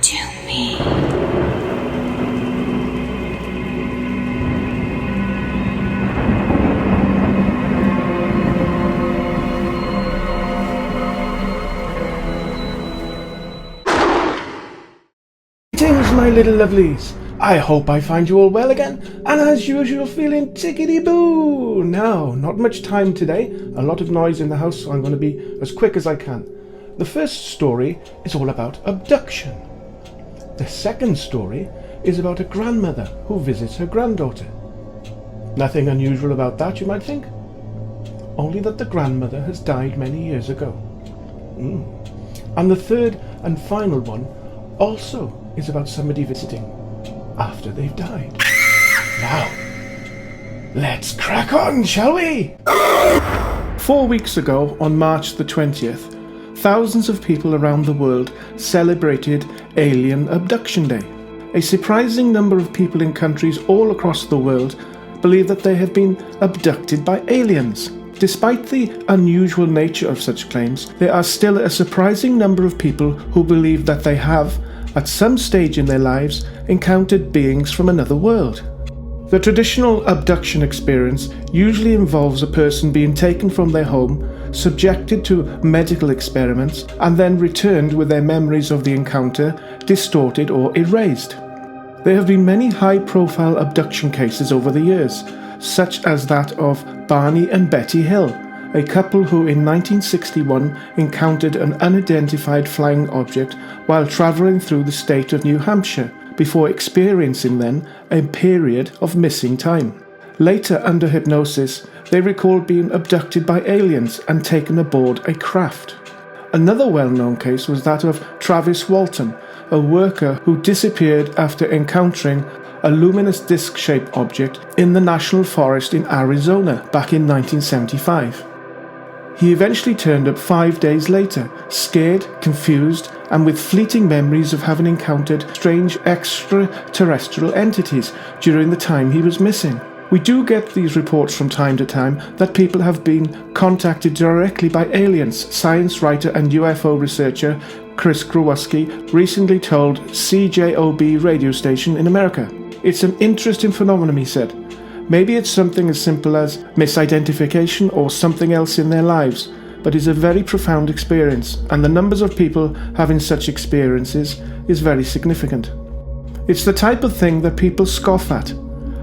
to me. Greetings, my little lovelies. I hope I find you all well again, and as usual feeling tickety-boo. Now, not much time today, a lot of noise in the house, so I'm going to be as quick as I can. The first story is all about abduction. The second story is about a grandmother who visits her granddaughter. Nothing unusual about that, you might think. Only that the grandmother has died many years ago. And the third and final one also is about somebody visiting after they've died. Now, let's crack on, shall we? 4 weeks ago, on March the 20th, thousands of people around the world celebrated Alien Abduction Day. A surprising number of people in countries all across the world believe that they have been abducted by aliens. Despite the unusual nature of such claims, there are still a surprising number of people who believe that they have, at some stage in their lives, encountered beings from another world. The traditional abduction experience usually involves a person being taken from their home, subjected to medical experiments, and then returned with their memories of the encounter distorted or erased. There have been many high-profile abduction cases over the years, such as that of Barney and Betty Hill, a couple who in 1961 encountered an unidentified flying object while travelling through the state of New Hampshire, before experiencing then a period of missing time. Later, under hypnosis, they recalled being abducted by aliens and taken aboard a craft. Another well-known case was that of Travis Walton, a worker who disappeared after encountering a luminous disc-shaped object in the National Forest in Arizona back in 1975. He eventually turned up 5 days later, scared, confused, and with fleeting memories of having encountered strange extraterrestrial entities during the time he was missing. We do get these reports from time to time that people have been contacted directly by aliens, science writer and UFO researcher Chris Kowalski recently told CJOB radio station in America. It's an interesting phenomenon, he said. Maybe it's something as simple as misidentification or something else in their lives, but it's a very profound experience, and the numbers of people having such experiences is very significant. It's the type of thing that people scoff at,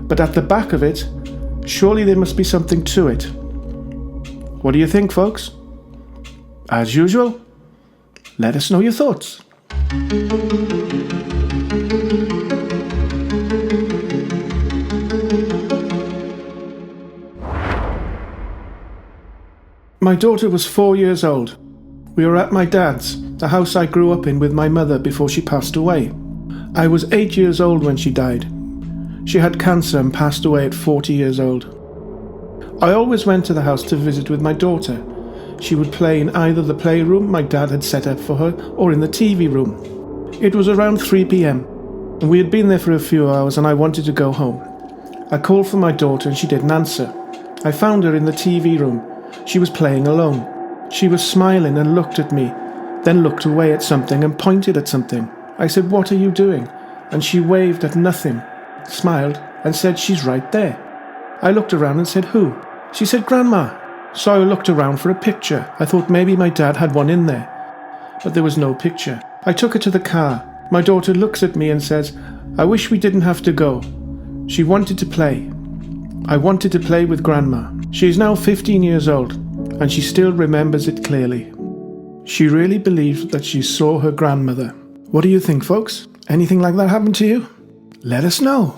but at the back of it, surely there must be something to it. What do you think, folks? As usual, let us know your thoughts. My daughter was 4 years old. We were at my dad's, the house I grew up in with my mother before she passed away. I was 8 years old when she died. She had cancer and passed away at 40 years old. I always went to the house to visit with my daughter. She would play in either the playroom my dad had set up for her or in the TV room. It was around 3 p.m. and we had been there for a few hours and I wanted to go home. I called for my daughter and she didn't answer. I found her in the TV room. She was playing alone. She was smiling and looked at me, then looked away at something and pointed at something. I said, "What are you doing?" And she waved at nothing, smiled and said, "She's right there." I looked around and said, "Who?" She said, "Grandma." So I looked around for a picture. I thought maybe my dad had one in there, but there was no picture. I took her to the car. My daughter looks at me and says, "I wish we didn't have to go." She wanted to play. I wanted to play with Grandma. She is now 15 years old, and she still remembers it clearly. She really believed that she saw her grandmother. What do you think, folks? Anything like that happened to you? Let us know.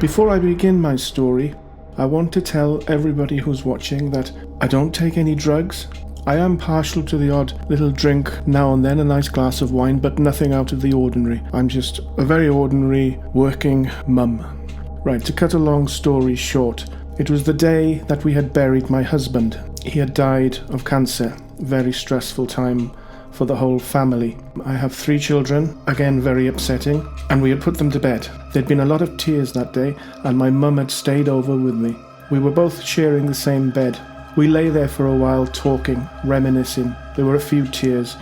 Before I begin my story, I want to tell everybody who's watching that I don't take any drugs. I am partial to the odd little drink now and then, a nice glass of wine, but nothing out of the ordinary. I'm just a very ordinary working mum. Right, to cut a long story short, it was the day that we had buried my husband. He had died of cancer. Very stressful time for the whole family. I have 3 children, again very upsetting, and we had put them to bed. There'd been a lot of tears that day, and my mum had stayed over with me. We were both sharing the same bed. We lay there for a while talking, reminiscing. There were a few tears,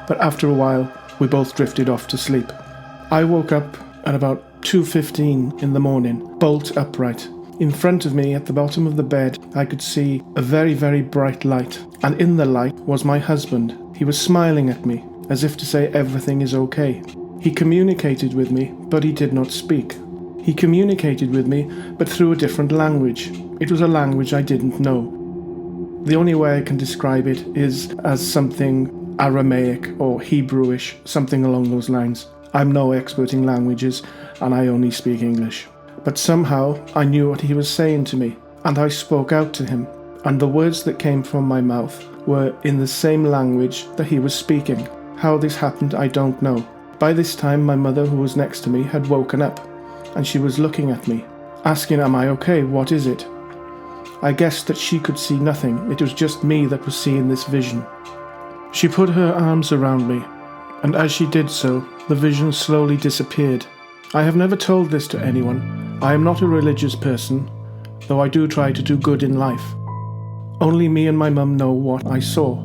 but after a while we both drifted off to sleep. I woke up at about 2:15 in the morning, bolt upright. In front of me at the bottom of the bed I could see a very, very bright light, and in the light was my husband. He was smiling at me, as if to say everything is okay. He communicated with me, but he did not speak. He communicated with me, but through a different language. It was a language I didn't know. The only way I can describe it is as something Aramaic or Hebrewish, something along those lines. I'm no expert in languages, and I only speak English. But somehow I knew what he was saying to me, and I spoke out to him, and the words that came from my mouth were in the same language that he was speaking. How this happened, I don't know. By this time, my mother, who was next to me, had woken up, and she was looking at me, asking, "Am I okay? What is it?" I guessed that she could see nothing. It was just me that was seeing this vision. She put her arms around me, and as she did so, the vision slowly disappeared. I have never told this to anyone. I am not a religious person, though I do try to do good in life. Only me and my mum know what I saw.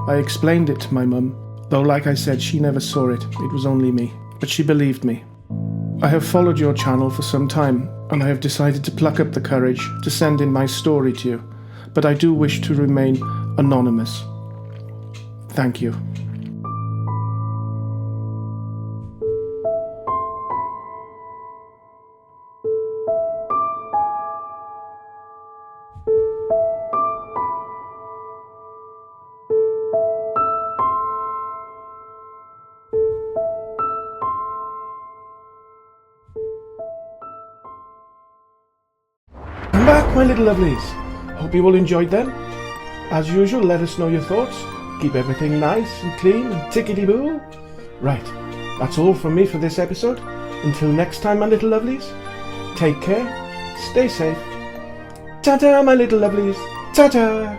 I explained it to my mum, though like I said, she never saw it. It was only me. But she believed me. I have followed your channel for some time, and I have decided to pluck up the courage to send in my story to you, but I do wish to remain anonymous. Thank you. I'm back, my little lovelies. Hope you all enjoyed them. As usual, let us know your thoughts. Keep everything nice and clean and tickety-boo. Right, that's all from me for this episode. Until next time, my little lovelies, take care, stay safe. Ta-ta, my little lovelies. Ta-ta.